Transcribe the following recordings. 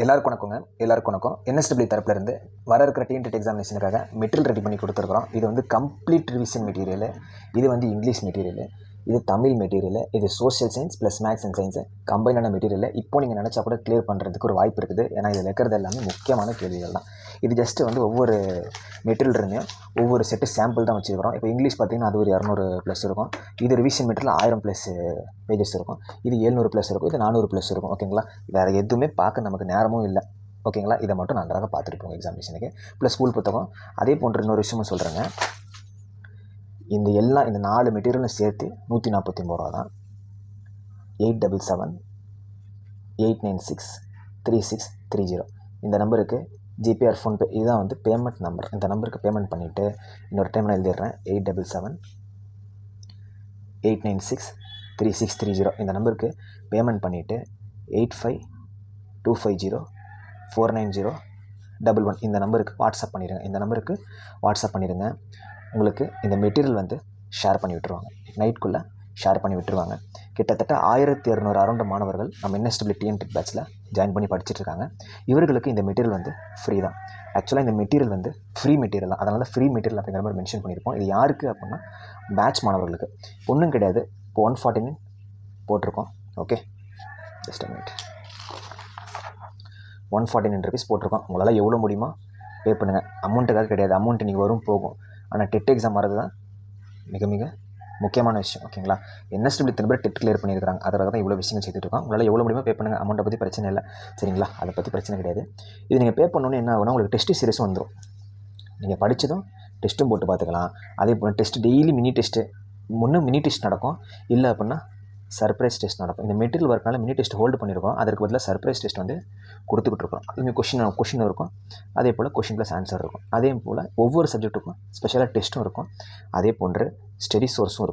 எல்லாருக்கும் வணக்கம். என்எஸ்டபிள்யூ தரப்புலேருந்து வர இருக்கிற டிஎன்டெட் எக்ஸாமினேஷனுக்காக மெட்டீரியல் ரெடி பண்ணி கொடுத்துருக்குறோம். இது வந்து கம்ப்ளீட் ரிவிஷன் மெட்டீரியல். இது வந்து இங்கிலீஷ் மெட்டீரியல், இது தமிழ் மெட்டீரியல், இது social science plus maths and science கம்பைனான மெட்டீரியல். இப்போ நீங்கள் நினச்சா கூட கிளியர் பண்ணுறதுக்கு ஒரு வாய்ப்பு இருக்குது. ஏன்னா இதில் இருக்கிறது எல்லாமே முக்கியமான கேள்விகள் தான். இது ஜஸ்ட்டு வந்து ஒவ்வொரு மெட்டீரியல் இருந்தையும் ஒவ்வொரு செட்டு சாம்பிள் தான் வச்சுருக்கிறோம். இப்போ இங்கிலீஷ் பார்த்திங்கன்னா அது ஒரு 200+ இருக்கும். இது ரிவிஷன் மெட்டீரியல் 1000+ பேஜஸ் இருக்கும். இது 700+ இருக்கும். இது 400+ இருக்கும். ஓகேங்களா? வேறு எதுவுமே பார்க்க நமக்கு நேரமும் இல்லை. ஓகேங்களா? இதை மட்டும் நன்றாக பார்த்துட்டு போங்க எக்ஸாமினேஷனுக்கு. ப்ளஸ் ஸ்கூல் புத்தகம். அதே போன்ற இன்னொரு விஷயமும் சொல்கிறேங்க. இந்த 4 மெட்டீரியலும் சேர்த்து 149 ரூபா தான். 8778963630 இந்த நம்பருக்கு ஜிபே ஆர் ஃபோன்பே இதுதான் வந்து பேமெண்ட் நம்பர். இந்த நம்பருக்கு பேமெண்ட் பண்ணிவிட்டு இன்னொரு டைம் நான் எழுதிடுறேன். 8778963630 இந்த நம்பருக்கு பேமெண்ட் பண்ணிவிட்டு 8525049011 இந்த நம்பருக்கு வாட்ஸ்அப் பண்ணிடுங்க. உங்களுக்கு இந்த மெட்டீரியல் வந்து ஷேர் பண்ணி விட்டுருவாங்க. நைட்குள்ளே ஷேர் பண்ணி விட்டுருவாங்க. கிட்டத்தட்ட 1200 அரௌண்ட் மாணவர்கள் நம்ம என்எஸ்டபிள்யூ டிஎன்டெட் பேட்சில் ஜாயின் பண்ணி படிச்சுட்ருக்காங்க. இவர்களுக்கு இந்த மெட்டீரியல் வந்து ஃப்ரீ தான். ஆக்சுவலாக இந்த மெட்டீரியல் வந்து ஃப்ரீ மெட்டீரியல் தான். அதனால ஃப்ரீ மெட்டீரியல் அப்படிங்கிற மாதிரி மென்ஷன் பண்ணியிருப்போம். இது யாருக்கு அப்படின்னா பேட்ச் மாணவர்களுக்கு. ஒன்றும் கிடையாது. இப்போ 149 போட்டிருக்கோம். Okay, just a minute. 149 rupees போட்டிருக்கோம். உங்களால் எவ்வளோ முடியுமோ பே பண்ணுங்கள். அமௌண்ட்டுக்காக கிடையாது. அமௌண்ட் இன்றைக்கி வரும் போகும். ஆனால் டெட் எக்ஸாம் வரது தான் மிக மிக முக்கியமான விஷயம். ஓகேங்களா? என்எஸ்டபிள்யூ திரும்ப டெட் கிளியர் பண்ணியிருக்காங்க. அதற்காக தான் இவ்வளோ விஷயங்கள் செய்துட்ருக்கோம். உங்களால் எவ்வளோ முடியுமோ பே பண்ணுங்கள். அமௌண்ட்டை பற்றி பிரச்சனை இல்லை. சரிங்களா? அதை பற்றி பிரச்சனை கிடையாது. இது நீங்கள் பே பண்ணணுன்னு என்ன ஆகுனா உங்களுக்கு டெஸ்ட்டு சீரியஸும் வந்துடும். நீங்கள் படித்ததும் டெஸ்ட்டும் போட்டு பார்த்துக்கலாம். அதே போல் test daily mini test mini test நடக்கும். இல்லை அப்படின்னா சர்ப்ரைஸ் டெஸ்ட் நடக்கும். இந்த மெட்டீரியல் ஒர்க்னால மினி டெஸ்ட் ஹோல்டு பண்ணியிருக்கோம். அதற்கு பதிலாக சர்ப்ரைஸ் டெஸ்ட் வந்து கொடுத்துக்கிட்டுருக்கோம். இங்கே கொஷின் இருக்கும். அதே போல் கொஷின் ப்ளஸ் ஆன்சர் இருக்கும். அதே போல் ஒவ்வொரு சப்ஜெக்ட்டுக்கும் ஸ்பெஷலாக டெஸ்ட்டும் இருக்கும். அதே போன்று ஸ்டடி சோர்ஸும்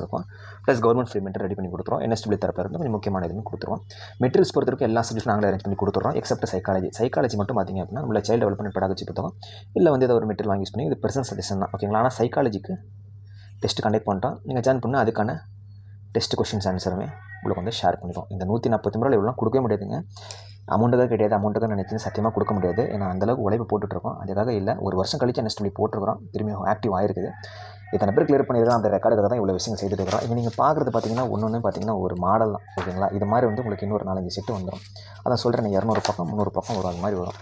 இருக்கும். Plus government free material ready பண்ணி கொடுத்துருவோம். என்எஸ்டபிள்யூ தரப்பில் இருந்து கொஞ்சம் முக்கியமான இதுன்னு கொடுத்துருவோம். மெட்டீரியல்ஸ் பொறுத்தவரைக்கும் எல்லா சப்ஜெக்ட்டும் நாங்களே அரேஞ்ச் பண்ணி கொடுத்துறோம். எக்ஸப்ட் சைக்காலஜி மட்டும் பார்த்திங்க அப்படின்னா நம்மள சைல்டு டெவலப்மெண்ட் பெடாகஜி புத்தகம் இல்லை வந்து ஏதாவது ஒரு மெட்டீரியல் வாங்கி யூஸ் பண்ணி இது பெர்சனல் சஜஷன் தான். ஓகேங்களா? ஆனால் சைக்காலஜிக்கு டெஸ்ட் கண்டக்ட் பண்ணிட்டோம். நீங்கள் ஜாயின் பண்ணால் அதுக்கான டெஸ்ட் கொஷின்ஸ் ஆன்சருமே உங்களுக்கு வந்து ஷேர் பண்ணிடுவோம். இந்த 149 ரூபாய் இவ்வளோ கொடுக்கவே முடியாதுங்க. அமௌண்ட்டுக்காக கிடையாது. அமௌண்ட்டுக்காக நினைச்சு சத்தியமாக கொடுக்க முடியாது. ஏன்னா அந்தளவுக்கு உழைப்பு போட்டுட்ருக்கோம். அதுக்காக இல்லை. ஒரு வருஷம் கழிச்சு என்எஸ்டபிள்யூ போட்டிருக்கிறோம். திரும்பி ஆக்டிவ் ஆகிருக்குது. இத்தனை பேர் கிளியர் பண்ணியிருக்கோம். அந்த ரெக்கார்டுக்காக தான் இவ்வளோ விஷயம் செய்துட்டு இருக்கிறோம். இங்கே நீங்கள் பார்க்குறது பார்த்தீங்கன்னா ஒன்று பார்த்தீங்கன்னா ஒரு மாடல் தான். ஓகேங்களா? இது மாதிரி வந்து உங்களுக்கு இன்னொரு 4-5 செட்டு வந்துடும். அதான் சொல்கிறேன். 200 பக்கம் 300 பக்கம் வரும். அது மாதிரி வரும்.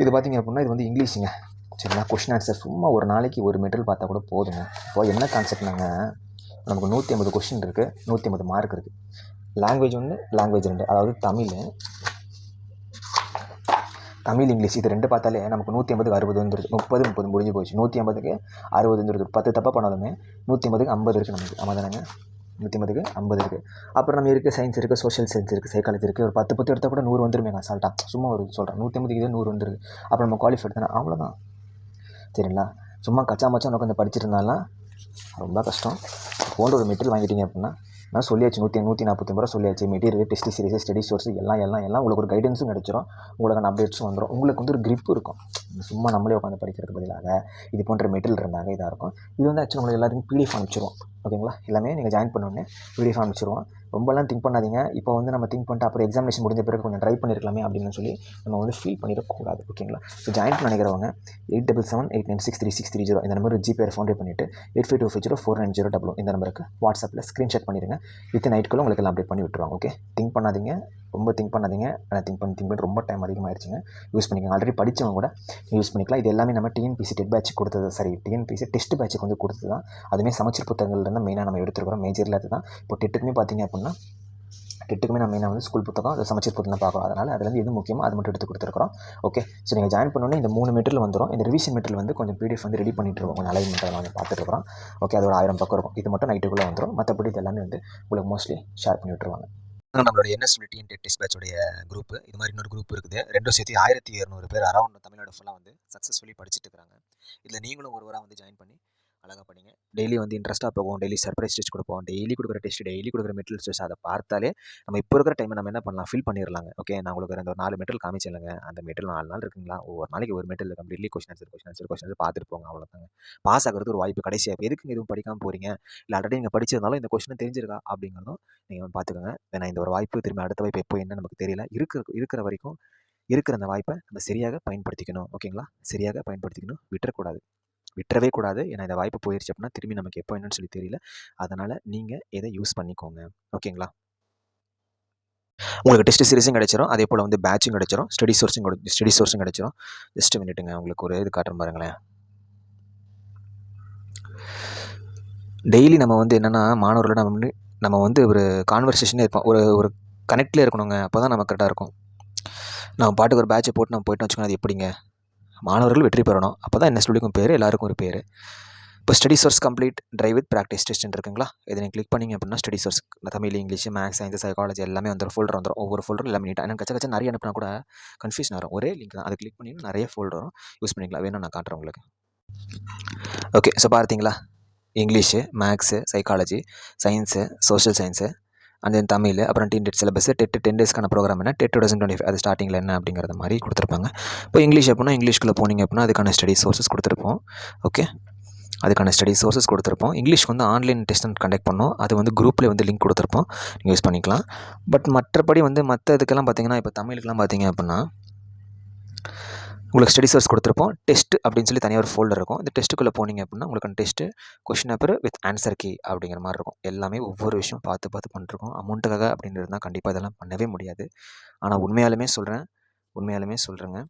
இது பார்த்திங்க அப்படின்னா இது வந்து இங்கிலீஷுங்க. சரிங்களா? கொஷின் ஆன்சர் சும்மா ஒரு நாளைக்கு ஒரு மெட்டீரியல் பார்த்தா கூட போதுங்க. இப்போ என்ன கான்செப்ட்னாங்க, நமக்கு 150 கொஷின் இருக்குது, 150 மார்க் இருக்குது. லாங்குவேஜ் 1, லாங்குவேஜ் 2, அதாவது தமிழ் இங்கிலீஷ் இது 2 பார்த்தாலே நமக்கு 150க்கு 60 வந்துருது. 30 முடிஞ்சு போச்சு. 150க்கு 60 வந்துருது. 10 தப்பாக பண்ணாலுமே 150க்கு 50 இருக்குது நமக்கு. ஆமாம் தானேங்க? 150க்கு 50 இருக்குது. அப்புறம் நம்ம இருக்குது சயின்ஸ் இருக்குது, சோஷியல் சயின்ஸ் இருக்குது, சைக்காலஜி இருக்குது. ஒரு 10 எடுத்தால் கூட 100 வந்துருமேங்க அசால்ட்டாக. சும்மா ஒரு சொல்கிறேன். 150க்கு 100 வந்துருது. அப்புறம் நம்ம குவாலிஃபைட் தானே, அவ்வளோதான். சரிங்களா? சும்மா கச்சா மச்சா உட்காந்து படிச்சுட்டு இருந்தாலும் ரொம்ப கஷ்டம். போன்ற ஒரு மெட்டீரியல் வாங்கிட்டீங்க அப்படின்னா நான் சொல்லியாச்சு. 149 ரூபா சொல்லியாச்சு. Material, test series, study source எல்லாம் உங்களுக்கு ஒரு கைடன்ஸும் கிடச்சிரும். உங்களுக்கான அப்டேட்ஸும் வந்துடும். உங்களுக்கு வந்து ஒரு கிரிப் இருக்கும். சும்மா நம்மளே உட்காந்து படிக்கிறதுக்கு பதிலாக இது போன்ற மெட்டீரியல் இருந்தாங்க இதாக இருக்கும். இது வந்து ஆக்சுவலாக உங்களுக்கு எல்லாத்துக்கும் பிடிஎஃப் அனுப்பிச்சிருவோம். ஓகேங்களா? எல்லாமே நீங்கள் ஜாயின் பண்ணோன்னே பிடிஎஃப் அனுப்பிச்சிருவோம். ரொம்பலாம் திங்க் பண்ணாதீங்க. இப்போ வந்து நம்ம திங்க் பண்ணிட்டு அப்புறம் எக்ஸாமினேஷன் முடிஞ்ச பிறகு கொஞ்சம் ட்ரை பண்ணியிருக்கலாமே அப்படின்னு சொல்லி நம்ம வந்து ஃபீல் பண்ணிடக்கூடாது. ஓகேங்களா? ஸோ ஜாயின் பண்ண நினைக்கிறவங்க 8778963630 இந்த நம்பருக்கு ஜிபே ஃபோன்பே பண்ணிவிட்டு 8525049011 இந்த நம்பருக்கு வாட்ஸ்அப்பில் ஸ்க்ரீன்ஷாட் பண்ணிடுங்க. வித் நைட்டுக்குள்ளே உங்களுக்கு எல்லாம் அப்டேட் பண்ணி விட்டுருவாங்க. ஓகே? திங்க் பண்ணாதீங்க. ரொம்ப திங்க் பண்ணாதீங்க. ஆனால் திங்க் பண்ணி ரொம்ப டைம் அதிகமாகிடுச்சுங்க. யூஸ் பண்ணிக்கோங்க. ஆல்ரெடி படித்தவங்க கூட யூஸ் பண்ணிக்கலாம். இது எல்லாமே நம்ம டிஎன்பிசி டெட் பேட்ச் கொடுத்தது. டிஎன்பிசி டெஸ்ட் பேட்சுக்கு வந்து கொடுத்தது தான். அதுவுமே சமச்சீர் புத்தகங்கள்லேருந்து மெயினாக நம்ம எடுத்துருக்கிறோம். மேஜரில் அது தான். இப்போ டெட்டுக்குமே பார்த்தீங்க அப்படின்னா டெட்டுக்குமே நம்ம மெயினாக வந்து ஸ்கூல் புத்தகம், அது சமச்சீர் புத்தகம் பார்க்குறோம். அதனால் அதுலேருந்து எது முக்கியமோ அது மட்டும் எடுத்து கொடுத்துருக்குறோம். ஓகே? ஸோ நீங்கள் ஜாயின் பண்ணோன்னே இந்த 3 மெட்டீரியல் வந்துடும். இந்த ரிவிஷன் மெட்டீரியல் வந்து கொஞ்சம் பிடிஎஃப் வந்து ரெடி பண்ணிட்டு இருக்கோம். கொஞ்சம் அலைன்மெண்ட் அதெல்லாம் வந்து பார்த்துட்டுருக்கோம். ஓகே? அது ஒரு 1000 பக்கம் இருக்கும். இது மட்டும் நைட்டுக்குள்ளே வந்துடும். மற்றபடி இது எல்லாமே வந்து உங்களுக்கு மோஸ்ட்லி ஷேர் பண்ணி விட்டுருவாங்க. நம்மளோட என்எஸ்டபிள்யூ டிஎன்டெட் டெஸ்ட் பேட்சோடைய குரூப் இது மாதிரி இன்னொரு குரூப் இருக்குது. ரெண்டும் சேர்த்து 1200 பேர் அரௌண்ட் தமிழ்நாடு ஃபுல்லாக வந்து சக்ஸஸ்ஃபுல்லி படிச்சுட்டு இருக்கிறாங்க. இதில் நீங்களும் ஒருவராக வந்து ஜாயின் பண்ணி அழகாக படிங்க. டெய்லி வந்து இன்ட்ரெஸ்ட்டாக போகும். டெய்லி சர்ப்ரைஸ் டெஸ்ட் கொடுப்போம். டெய்லி கொடுக்குற டெஸ்ட், டெய்லி கொடுக்குற மெட்டீரியல் டெஸ்ட் அதை பார்த்தாலே நம்ம இப்போ இருக்கிற டைமை நம்ம என்ன பண்ணலாம், ஃபில் பண்ணிடலாங்க. ஓகே, நான் உங்களுக்கு அந்த ஒரு 4 மெட்டீரியல் காமிச்சில்லைங்க. அந்த மெட்டீரியல் 4 நாள் இருக்குங்களா, ஒவ்வொரு நாளைக்கு ஒரு மெட்டீரியல் கம்ப்ளீட்லி கொஸ்டின் பார்த்துட்டு போங்க. அவ்வளோதாங்க. பாஸ் ஆகிறது ஒரு வாய்ப்பு கடைசியாக. எதுக்கு எதுவும் படிக்காமல் போகிறீங்க, இல்லை ஆல்ரெடி நீங்கள் படிச்சிருந்தாலும் இந்த கொஸ்டின் தெரிஞ்சிருக்கா அப்படிங்கிறதும் நீங்கள் பார்த்துக்கோங்க. ஏன்னா இந்த ஒரு வாய்ப்பு திரும்பி அடுத்த வாய்ப்பு எப்போ என்ன நமக்கு தெரியல. இருக்கிற வரைக்கும் இருக்கிற அந்த வாய்ப்பை நம்ம சரியாக பயன்படுத்திக்கணும். ஓகேங்களா, சரியாக பயன்படுத்திக்கணும், விட்டுறவே கூடாது. ஏன்னா இந்த வாய்ப்பு போயிடுச்சு அப்படின்னா திரும்பி நமக்கு எப்போ என்னன்னு சொல்லி தெரியல. அதனால் நீங்கள் இதை யூஸ் பண்ணிக்கோங்க. ஓகேங்களா, உங்களுக்கு டெஸ்ட் சீரிஸும் கிடச்சிரும். அதே போல் வந்து பேட்சும் கிடச்சிரும். ஸ்டடி சோர்ஸும் கிடச்சிரும். ஜஸ்ட் மினிட்டுங்க, உங்களுக்கு ஒரு இது காட்டுறேன் பாருங்களேன். டெய்லி நம்ம வந்து என்னென்னா மாணவர்களோட நம்ம வந்து ஒரு கான்வர்சேஷனே இருப்போம். ஒரு கனெக்ட்லேயே இருக்கணுங்க. அப்போ தான் நமக்கு கரெக்டாக இருக்கும். நம்ம பாட்டுக்கு ஒரு பேட்சை போட்டு நம்ம போய்ட்டு வச்சுக்கோங்க, அது எப்படிங்க? மாணவர்கள் வெற்றி பெறணும். அப்போ தான் என்ன ஸ்டூடியோக்கும் பேர், எல்லாருக்கும் ஒரு பேர். இப்போ study source complete drive with practice test இருக்குங்களா, இதை நீங்கள் கிளிக் பண்ணிங்க அப்படின்னா study source Tamil, English, maths, science, psychology எல்லாமே வந்துடும். ஃபோல்டர் வந்துடும். ஒவ்வொரு ஃபோல்டரும் எல்லாமே நீட்டாக. எனக்கு கச்ச நிறைய அனுப்பினா கூட கன்ஃபியூஷன் வரும். ஒரே லிங்க் தான், அதை கிளிக் பண்ணி நிறைய ஃபோல்டர் வரும். யூஸ் பண்ணிக்கலாம். வேணும் நான் காட்டுறேன் உங்களுக்கு. ஓகே, ஸோ பார்த்தீங்களா, English, maths, psychology, science, social science, and then Tamil, அப்புறம் டெட் சிலபஸ், 10 டேஸ்க்கான ப்ரோக்ராம் என்ன, 2025 அது ஸ்டார்டிங்கில் என்ன அப்படிங்கிறது மாதிரி கொடுத்துருப்பாங்க. இப்போ இங்கிலீஷ் அப்படின்னா இங்கிலீஷ்குள்ளே போனீங்க அப்படின்னா அதுக்கான ஸ்டடி சோர்ஸஸ் கொடுத்துருப்போம். ஓகே, அதுக்கான ஸ்டடி சோர்ஸஸ் கொடுத்துருப்போம். இங்கிலீஷ்க்கு வந்து ஆன்லைன் டெஸ்ட் கண்டக்ட் பண்ணோம். அது வந்து குரூப்பில் வந்து லிங்க் கொடுத்துருப்போம், நீங்கள் யூஸ் பண்ணிக்கலாம். பட் மற்றபடி வந்து மற்ற இதுக்கெல்லாம் பார்த்தீங்கன்னா, இப்போ தமிழுக்கெல்லாம் பார்த்தீங்க அப்படின்னா உங்களுக்கு ஸ்டடி சோர்ஸ் கொடுத்துருப்போம். டெஸ்ட் அப்படின்னு சொல்லி தனியாக ஒரு ஃபோல்டர் இருக்கும். இந்த டெஸ்ட்டுக்குள்ளே போனீங்க அப்படின்னா உங்களுக்கு test, question paper with answer key அப்படிங்கிற மாதிரி இருக்கும். எல்லாமே ஒவ்வொரு விஷயம் பார்த்து பண்ணிருக்கோம். அமௌண்ட்டுக்காக அப்படின்னு இருந்தால் கண்டிப்பாக இதெல்லாம் பண்ணவே முடியாது. ஆனால் உண்மையாலுமே சொல்கிறேங்க,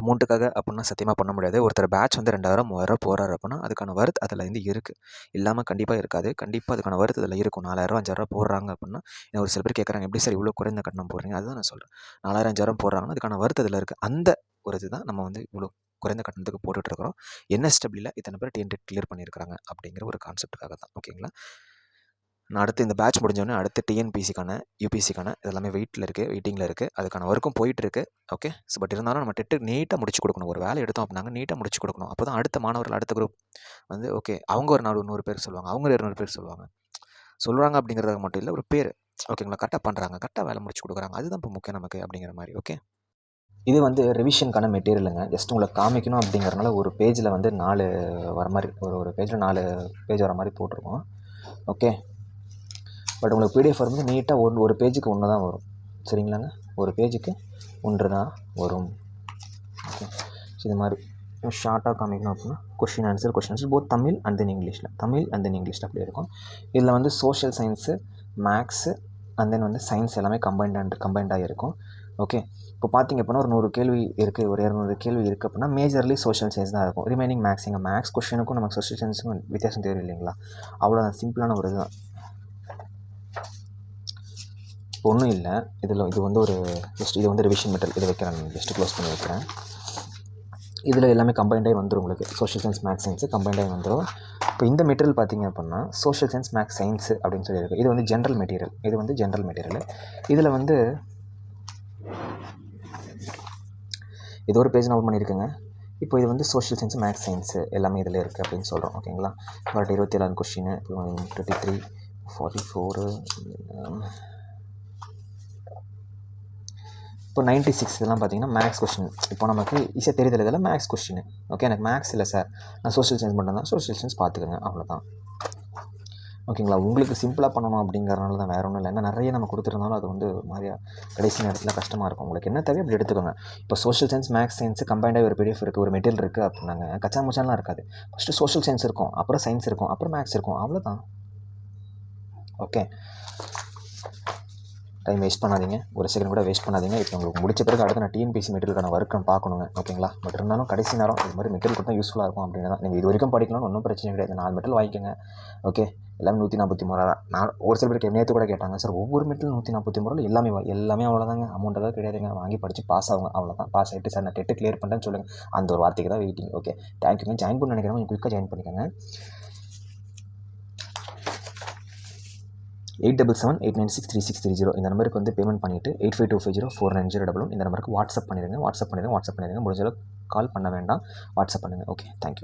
அமௌண்ட்டுக்காக அப்படின்னா சத்தியமாக பண்ண முடியாது. ஒருத்தர் பேட்ச் வந்து 2000 3000 போகிறாரு அப்படின்னா அதுக்கான வர்த் அதில் வந்து இருக்குது. இல்லாமல் கண்டிப்பாக இருக்காது. கண்டிப்பாக அதுக்கான வர்த் அதில் இருக்கும். 4000 5000 போடுறாங்க அப்படின்னா, ஒரு சில பேர் கேட்குறாங்க, எப்படி சார் இவ்வளோ குறைந்த கட்டணம் போடுறீங்க? அதுதான் நான் சொல்கிறேன். 4000 5000 போடுறாங்கன்னா அதுக்கான வர்த் அதில் இருக்குது. அந்த ஒரு இதுதான் நம்ம வந்து இவ்வளோ குறைந்த கட்டணத்துக்கு போட்டுட்ருக்கிறோம். என்எஸ்டபிள்யூவில் இத்தனை பேர் டிஎன்டெட் கிளியர் பண்ணியிருக்கிறாங்க அப்படிங்கிற ஒரு கான்செப்ட்டுக்காக தான். ஓகேங்களா, நான் அடுத்து இந்த பேட்ச் முடிஞ்சோடனே அடுத்து டிஎன்பிசிக்கான, யூபிசிக்கான இதெல்லாமே வெயிட்டிங்கில் இருக்குது. அதுக்கான ஒர்க்கும் போயிட்டுருக்கு. ஓகே, ஸோ பட் இருந்தாலும் நம்ம டெட்டு நீட்டாக முடிச்சு கொடுக்கணும். ஒரு வேலை எடுத்தோம் அப்படின்னாங்க நீட்டாக முடிச்சு கொடுக்கணும். அப்போ தான் அடுத்த மாணவர்கள், அடுத்த குரூப் வந்து ஓகே, அவங்க ஒரு 100 பேர் சொல்லுவாங்க, அவங்க 200 பேர் சொல்கிறாங்க அப்படிங்கிறதுக்கு மட்டும் இல்லை, ஒரு பேர் ஓகேங்களா, கரெக்டாக பண்ணுறாங்க, கரெக்டாக வேலை முடிச்சு கொடுக்குறாங்க, அதுதான் இப்போ முக்கியம் நமக்கு அப்படிங்கிற மாதிரி. ஓகே, இது வந்து ரிவிஷனுக்கான மெட்டீரியலுங்க. ஜஸ்ட் உங்களுக்கு காமிக்கணும் அப்படிங்கிறனால ஒரு பேஜில் வந்து 4 வர மாதிரி, ஒரு பேஜில் 4 பேஜ் வர மாதிரி போட்டிருக்கோம். ஓகே, பட் உங்களுக்கு பிடிஎஃப் வரும்போது நீட்டாக ஒரு பேஜுக்கு 1 தான் வரும். சரிங்களாங்க, ஒரு பேஜுக்கு 1 தான் வரும். ஓகே, இது மாதிரி ஷார்ட்டாக காமிக்கணும் அப்படின்னா question answer both Tamil and then இங்கிலீஷில் அப்படி இருக்கும். இதில் வந்து social science, maths and then வந்து சயின்ஸ் எல்லாமே கம்பைண்டாக இருக்கும். ஓகே, இப்போ பார்த்திங்க அப்படின்னா ஒரு 100 கேள்வி இருக்குது, ஒரு 200 கேள்வி இருக்குது அப்படின்னா மேஜர்லி சோஷியல் சயின்ஸ் தான் இருக்கும். ரிமைனிங் மேக்ஸிங்க. மேக்ஸ் கொஷினுக்கும் நமக்கு சோஷியல் சயின்ஸுக்கும் வித்தியாசம் தெரியும் இல்லைங்களா, அவ்வளோதான். சிம்பிளான ஒரு இதுதான், ஒன்றும் இல்லை. இது வந்து ஒரு ஜஸ்ட் இது வந்து ரிவிஷன் மெட்டீரியல். இதை வைக்கிறேன், ஜஸ்ட்டு க்ளோஸ் பண்ணி வைக்கிறேன். இதில் எல்லாமே கம்பைண்டாகி வந்துடும். உங்களுக்கு சோஷியல் சயின்ஸ், மேக்ஸ், சயின்ஸு கம்பைண்டாகி வந்துடும். இப்போ இந்த மெட்டீரியல் பார்த்திங்க அப்படின்னா சோஷியல் சயின்ஸ், மேக்ஸ், சயின்ஸு அப்படின்னு சொல்லியிருக்கு. இது வந்து ஜென்ரல் மெட்டீரியல். இதில் வந்து இது ஒரு பேஜ் நோட் பண்ணியிருக்குங்க. இப்போ இது வந்து சோஷியல் சயின்ஸ், மேக்ஸ், சயின்ஸு எல்லாமே இதில் இருக்குது அப்படின்னு சொல்கிறோம். ஓகேங்களா, பட் 27 கொஸ்டின், இப்போ 23 44 இப்போ 96 இதெல்லாம் பார்த்தீங்கன்னா மேக்ஸ் கொஸ்டின். இப்போ நமக்கு ஈஸியாக தெரியுது, இதெல்லாம் மேக்ஸ் கொஸ்டின். ஓகே, எனக்கு மேக்ஸ் இல்லை சார், நான் சோஷியல் சயின்ஸ் மட்டும் தான், சோஷியல் சயின்ஸ் பார்த்துக்கோங்க, அவ்வளோதான். ஓகேங்களா, உங்களுக்கு சிம்பிளாக பண்ணணும் அப்படிங்கிறனால தான், வேறு ஒன்றும் இல்லை. ஏன்னா நிறைய நம்ம கொடுத்துருந்தாலும் அது வந்து மாதிரியா கடைசி நேரத்தில் கஷ்டமாக இருக்கும். உங்களுக்கு என்ன தேவையோ அப்படி எடுத்துக்கோங்க. இப்போ சோஷியல் சயின்ஸ், மேக்ஸ், சயின்ஸு கம்பைண்டாக ஒரு பிடிஎஃப் இருக்குது, ஒரு மெட்டீரியல் இருக்குது அப்படின்னாங்க, கச்சா முச்சாலாம் இருக்காது. ஃபஸ்ட்டு சோஷியல் சயின்ஸ் இருக்கும், அப்புறம் சயின்ஸ் இருக்கும், அப்புறம் மேக்ஸ் இருக்கும், அவ்வளோதான். ஓகே, டைம் வேஸ்ட் பண்ணாதீங்க, ஒரு செகண்ட் கூட வேஸ்ட் பண்ணாதீங்க. இப்போ உங்களுக்கு முடிச்ச பிறகு அடுத்து நான் டிஎன்பிசி மெட்டீரியலுக்கான ஒர்க் பார்க்கணுங்க. ஓகேங்களா, பட் இருந்தாலும் கடைசி நேரம் இது மாதிரி மெட்டீரியல் கொடுத்தா யூஸ்ஃபுல்லாக இருக்கும் அப்படின்னு தான். நீங்கள் இது வரைக்கும் படிக்கலாம்னு ஒன்றும் பிரச்சனை கிடையாது. 4 மெட்டீரியல் வாங்கிக்கோங்க. ஓகே, எல்லாமே 143 ரூபா. நான் ஒரு சில பேருக்கு நேற்று கூட கேட்டாங்க, சார் ஒவ்வொரு மெட்டீரியல் 143 ரூபா எல்லாமே அவ்வளோதாங்க, அமௌண்ட்டாக கிடையாதுங்க, வாங்கி படித்து பாஸ் ஆகுங்க, அவ்வளோதான். பாஸ் ஆகிட்டு சார் நான் டெட்டு கிளியர் பண்ணுறேன்னு சொல்லுங்கள், அந்த ஒரு வார்த்தைக்கு தான் வெயிட்டிங். ஓகே, தேங்க்யூங்க. ஜாயின் பண்ண நினைக்கிறேன், கொஞ்சம் குயிக்காக ஜாயின் பண்ணிக்கோங்க. 8778963630 இந்த நம்பருக்கு வந்து பேமெண்ட் பண்ணிவிட்டு 8525049011 இந்த நம்பருக்கு வாட்ஸ்அப் பண்ணிடுங்க. முடிஞ்சளவுக்கு கால் பண்ண வேண்டாம், வாட்ஸ்அப் பண்ணுங்கள். Okay, thank you.